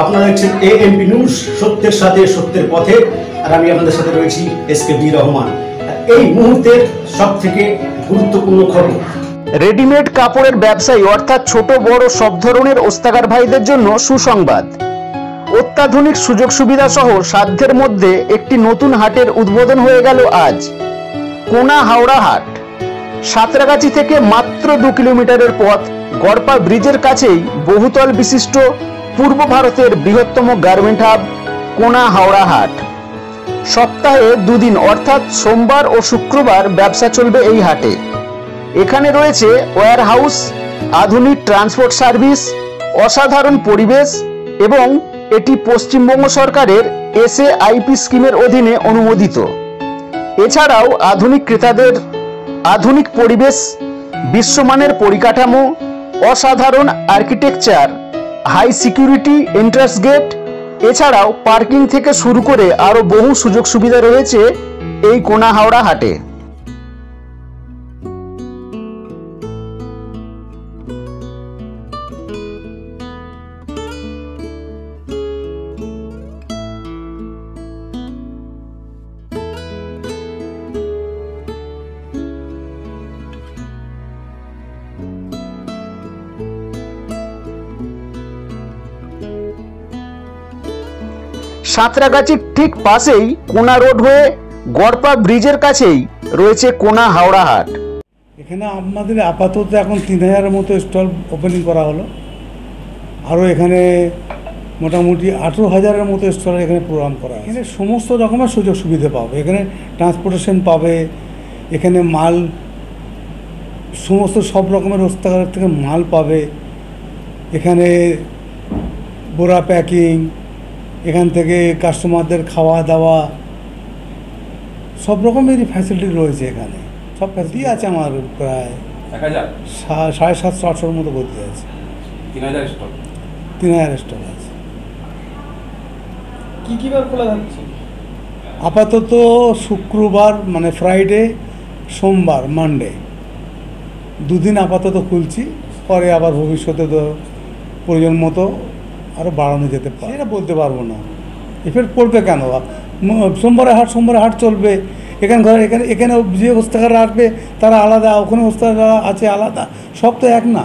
আপনারা দেখছেন AMP news, সত্যের সাথে সত্যের পথে। আর আমি আপনাদের সাথে রয়েছি এসকে রহমান। এই মুহূর্তের সবথেকে গুরুত্বপূর্ণ খবর, রেডিমেড কাপড়ের ব্যবসায়ী অর্থাৎ ছোট বড় সব ধরনের ওস্তাকার ভাইদের জন্য সুসংবাদ। অত্যাধুনিক সুযোগ সুবিধা সহ সাধ্যের মধ্যে একটি নতুন হাটের উদ্বোধন হয়ে গেল আজ। কোনা হাওড়া হাট সাঁতরাগাছি থেকে মাত্র 2 কিলোমিটারের পথ, গড়পা ব্রিজের কাছেই বহুতল বিশিষ্ট পূর্ব ভারতের বৃহত্তম গার্মেন্ট হাব কোনা হাওড়া হাট। সপ্তাহে 2 দিন অর্থাৎ সোমবার ও শুক্রবার ব্যবসা চলবে এই হাটে। এখানে রয়েছে ওয়্যার হাউস, আধুনিক ট্রান্সপোর্ট সার্ভিস, অসাধারণ পরিবেশ এবং এটি পশ্চিমবঙ্গ সরকারের SAIP স্কিমের অধীনে অনুমোদিত। এছাড়াও আধুনিক ক্রেতাদের আধুনিক পরিবেশ, বিশ্বমানের পরিকাঠামো, অসাধারণ architecture, high security entrance gate, এছাড়াও পার্কিং থেকে শুরু করে আরও বহু সুযোগ সুবিধা রয়েছে এই কোনা হাওড়া হাটে। সাঁতরাগাছির ঠিক পাশেই কোনা রোড হয়ে গড়পা ব্রিজের কাছেই রয়েছে কোনা হাওড়া হাট। এখানে আমাদের আপাতত এখন 3000-এর মতো স্টল ওপেনিং করা হলো। আরও এখানে মোটামুটি 18,000-এর মতো স্টল এখানে প্রোগ্রাম করা হয়। এখানে সমস্ত রকমের সুযোগ সুবিধা পাবে। এখানে ট্রান্সপোর্টেশন পাবে, এখানে মাল সমস্ত সব রকমের ওস্তাকার থেকে মাল পাবে, এখানে বোরা প্যাকিং, এখান থেকে কাস্টমারদের খাওয়া দাওয়া সব রকমেরই ফ্যাসিলিটি রয়েছে। এখানে সব ফ্যাসিলিটি আছে। আমার প্রায় 750-800-র মতো বলতে আছে। 3000 স্টল আছে। কী বার খোলা থাকছে? আপাতত শুক্রবার মানে ফ্রাইডে, সোমবার, মানডে 2 দিন আপাতত খুলছি। পরে আবার ভবিষ্যতে তো প্রয়োজন মতো আরও বাড়ানো যেতে পারে, এটা বলতে পারবো না। এফেক্ট পড়বে কেন? সোমবারে হাট চলবে। এখানে যে ওস্তাকাররা আসবে তারা আলাদা, ওখানে ওস্তাকাররা আছে আলাদা, সব তো এক না।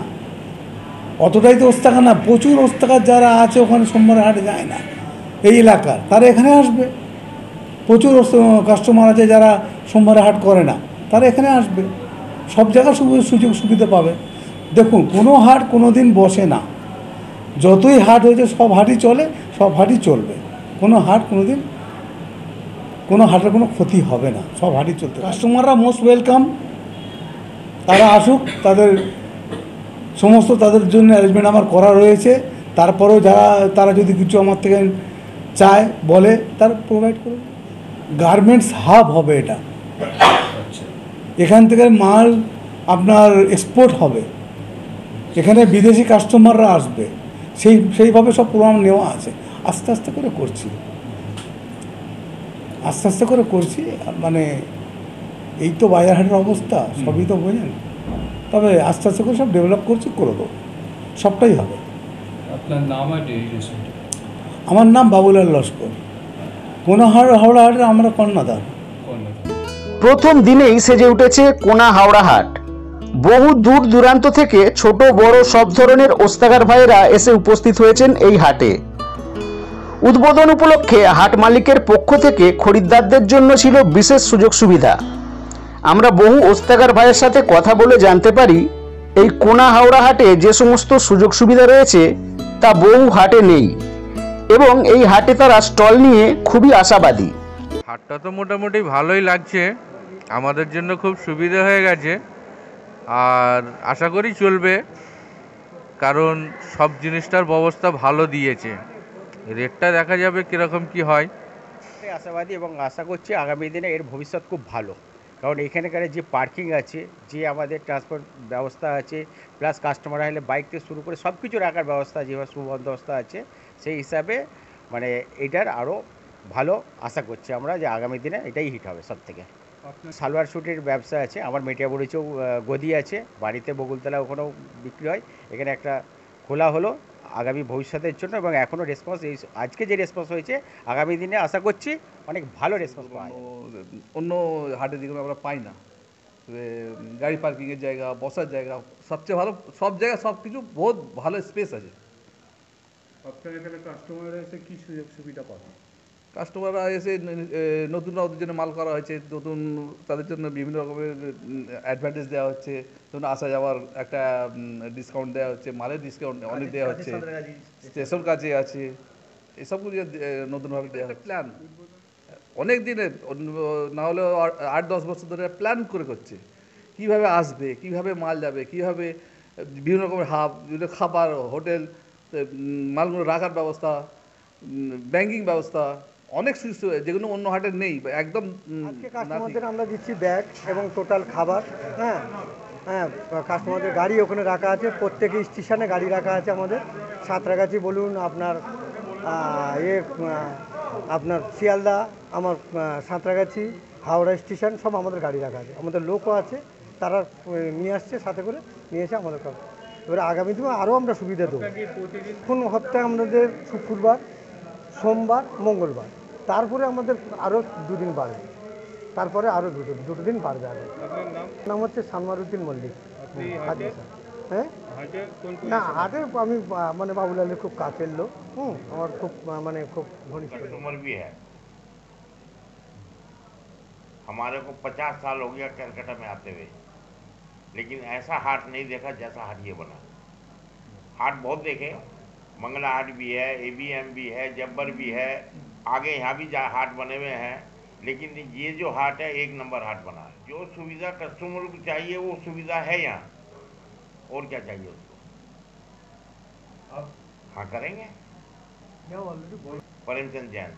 অতটাই তো ওস্তাকার না, প্রচুর ওস্তাকার যারা আছে ওখানে সোমবারে হাটে যায় না এই এলাকার, তারা এখানে আসবে। প্রচুর কাস্টমার আছে যারা সোমবারে হাট করে না, তারা এখানে আসবে। সব জায়গায় সুযোগ সুবিধা পাবে। দেখুন, কোনো হাট কোনো দিন বসে না। যতই হাট হয়েছে সব হাটই চলে, সব হাটই চলবে। কোনো হাট কোনো দিন কোনো হাটের কোনো ক্ষতি হবে না, সব হাটই চলতে। কাস্টমাররা মোস্ট ওয়েলকাম, তারা আসুক। তাদের জন্য অ্যারেঞ্জমেন্ট আমার করা রয়েছে। তারপরেও তারা যদি কিছু আমার থেকে চায় বলে, তারা প্রোভাইড করবে। গার্মেন্টস হাব হবে এটা। এখান থেকে মাল আপনার এক্সপোর্ট হবে, এখানে বিদেশি কাস্টমাররা আসবে। সেইভাবে সব প্রোগ্রাম নেওয়া আছে। আস্তে আস্তে করে করছি। মানে এই তো বাজারহাটের অবস্থা, সবই তো বোঝেন। তবে আস্তে আস্তে করে সব ডেভেলপ করছি, করে দেবো, সবটাই হবে। আপনার নাম আর ডেজিগনেশন? আমার নাম বাবুলাল লস্কর। কোনা হাওড়া হাটের আমরা কর্ণধার। প্রথম দিনেই সেজে উঠেছে কোনা হাওড়া হাট। বহু দূর দূরান্ত থেকে ছোট বড় সব ধরনের ওস্তাকার ভাইয়েরা এসে উপস্থিত হয়েছেন এই হাটে। উদ্বোধন উপলক্ষে হাট মালিকের পক্ষ থেকে খরিদ্দারদের জন্য ছিল বিশেষ সুযোগ সুবিধা। আমরা বহু ওস্তাকার ভাইয়ের সাথে কথা বলে জানতে পারি এই কোনা হাওড়া হাটে যে সমস্ত সুযোগ সুবিধা রয়েছে তা বহু হাটে নেই এবং এই হাটে তারা স্টল নিয়ে খুবই আশাবাদী। হাটটা তো মোটামুটি ভালোই লাগছে, আমাদের জন্য খুব সুবিধা হয়ে গেছে। আর আশা করি চলবে, কারণ সব জিনিসটার ব্যবস্থা ভালো দিয়েছে। রেটটা দেখা যাবে কীরকম কি হয়। আশাবাদী এবং আশা করছি আগামী দিনে এর ভবিষ্যৎ খুব ভালো। কারণ এখানকার যে পার্কিং আছে, যে আমাদের ট্রান্সপোর্ট ব্যবস্থা আছে, প্লাস কাস্টমার হলে বাইক থেকে শুরু করে সব কিছু রাখার ব্যবস্থা যেভাবে সুবন্দোবস্ত আছে, সেই হিসাবে মানে এটার আরও ভালো আশা করছি আমরা যে আগামী দিনে এটাই হিট হবে সব থেকে। সালোয়ার স্যুটের ব্যবসা আছে আমার, মেটিয়াবুড়িতেও গদি আছে, বাড়িতে বকুলতলা ওখানেও বিক্রি হয়। এখানে একটা খোলা হলো, আগামী ভবিষ্যতের জন্য, এবং এখনও রেসপন্স এই আজকে যে রেসপন্স হয়েছে আগামী দিনে আশা করছি অনেক ভালো রেসপন্স পাওয়া যাবে। অন্য হাটের যেগুলো আমরা পাই না, গাড়ি পার্কিংয়ের জায়গা, বসার জায়গা সবচেয়ে ভালো, সব জায়গা সব কিছু বহুত ভালো স্পেস আছে। আপনার এখানে কাস্টমাররা এসে কি সুযোগ সুবিধা পাবে? কাস্টমাররা এসে নতুনরা ওদের জন্য মাল করা হয়েছে, নতুন তাদের জন্য বিভিন্ন রকমের অ্যাডভান্টেজ দেওয়া হচ্ছে, ধরুন আসা যাওয়ার একটা ডিসকাউন্ট দেওয়া হচ্ছে, মালের ডিসকাউন্ট অনেক দেওয়া হচ্ছে, স্টেশন কাছে আছে, এসব কিছু নতুনভাবে দেওয়া হচ্ছে। প্ল্যান অনেক দিনের, না হলেও 8-10 বছর ধরে প্ল্যান করে করছে, কীভাবে আসবে, কীভাবে মাল যাবে, কীভাবে বিভিন্ন রকমের হাব, বিভিন্ন খাবার, হোটেল, মালগুলো রাখার ব্যবস্থা, ব্যাংকিং ব্যবস্থা, অনেক সুস্থ যেগুলো অন্য হাটে নেই একদম। আজকে কাস্টমারদের আমরা দিচ্ছি ব্যাগ এবং টোটাল খাবার। হ্যাঁ হ্যাঁ, কাস্টমারদের গাড়ি ওখানে রাখা আছে, প্রত্যেক স্টেশনে গাড়ি রাখা আছে আমাদের। সাঁতরাগাছি বলুন, আপনার আপনার শিয়ালদা, আমার সাঁতরাগাছি, হাওড়া স্টেশন সব আমাদের গাড়ি রাখা আছে। আমাদের লোকও আছে, তারা নিয়ে আসছে, সাথে করে নিয়ে এসে আমাদের কাছে। এবারে আগামী দিনে আরও আমরা সুবিধা দেবো। এখন সপ্তাহে আমাদের শুক্রবার, সোমবার, মঙ্গলবার, তারপরে আমাদের আরও 2 দিন বাড়বে, তারপরে আরও দুটো দিন বাড়বে। আগে নাম হচ্ছে সানমারুদ্দিন মল্লিক। হ্যাঁ না, হাটে আমি মানে বাবুলালের খুব কাছের লোক। আমার খুব মানে খুব ঘনিষ্ঠ। उम्र भी है, हमारे को 50 साल हो गया कलकत्ता में आते हुए, लेकिन ऐसा हाट नहीं देखा जैसा हाट ये बना। हाट बहुत देखे, मंगला हाट भी है, ABM भी है, जब्बर भी है, आगे यहाँ भी हाट बने हुए हैं, लेकिन ये जो हाट है 1 नंबर हाट बना है। जो सुविधा कस्टमर को चाहिए वो सुविधा है यहाँ, और क्या चाहिए उसको। हाँ करेंगे। प्रेमचंद जैन।